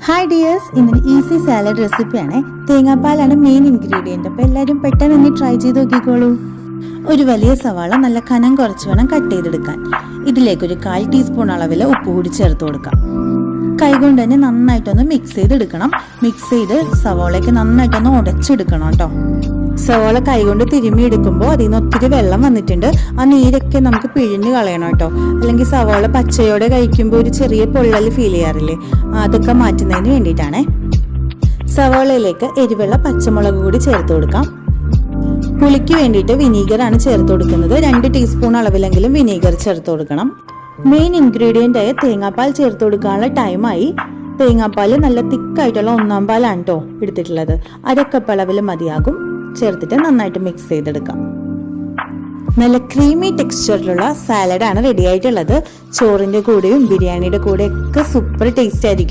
Hi dears, ഇന്നൊരു easy salad റെസിപ്പിയാണ്. തേങ്ങാപ്പാലാണ് main ingredient. അപ്പോൾ എല്ലാവരും പെട്ടെന്ന് തന്നെ ട്രൈ ചെയ്ത് നോക്കിക്കോളൂ. ഒരു വലിയ സവാള നല്ല കനം കുറച്ച് വേണം കട്ട് ചെയ്തെടുക്കാൻ. ഇതിലേക്കൊരു 1/4 ടീസ്പൂൺ അളവിൽ ഉപ്പ് കൂടി ചേർത്ത് കൊടുക്കാം. കൈകൊണ്ട് തന്നെ നന്നായിട്ടൊന്ന് മിക്സ് ചെയ്തെടുക്കണം. മിക്സ് ചെയ്ത് സവാളയ്ക്ക് നന്നായിട്ടൊന്ന് ഉടച്ചെടുക്കണം കേട്ടോ. സവാള കൈകൊണ്ട് തിരുമ്മി എടുക്കുമ്പോൾ അതിൽ നിന്ന് ഒത്തിരി വെള്ളം വന്നിട്ടുണ്ട്. ആ നീരൊക്കെ നമുക്ക് പിഴിഞ്ഞ് കളയണം കേട്ടോ. അല്ലെങ്കിൽ സവാള പച്ചയോടെ കഴിക്കുമ്പോൾ ഒരു ചെറിയ പൊള്ളൽ ഫീൽ ചെയ്യാറില്ലേ, അതൊക്കെ മാറ്റുന്നതിന് വേണ്ടിയിട്ടാണ്. സവാളയിലേക്ക് എരിവുള്ള പച്ചമുളക് കൂടി ചേർത്ത് കൊടുക്കാം. പുളിക്ക് വേണ്ടിയിട്ട് വിനീഗറാണ് ചേർത്ത് കൊടുക്കുന്നത്. 2 ടീസ്പൂൺ അളവിലെങ്കിലും വിനീഗർ ചേർത്ത് കൊടുക്കണം. മെയിൻ ഇൻഗ്രീഡിയൻ്റ് ആയ തേങ്ങാപ്പാൽ ചേർത്ത് കൊടുക്കാനുള്ള ടൈമായി. തേങ്ങാപ്പാൽ നല്ല തിക്കായിട്ടുള്ള 1-ാം പാലാണ് കേട്ടോ എടുത്തിട്ടുള്ളത്. 1/2 കപ്പ് അളവിൽ മതിയാകും. ചേർത്തിട്ട് നന്നായിട്ട് മിക്സ് ചെയ്തെടുക്കാം. നല്ല ക്രീമി ടെക്സ്ചറിലുള്ള സാലഡാണ് റെഡി ആയിട്ടുള്ളത്. ചോറിൻ്റെ കൂടെയും ബിരിയാണിയുടെ കൂടെയൊക്കെ സൂപ്പർ ടേസ്റ്റ് ആയിരിക്കും.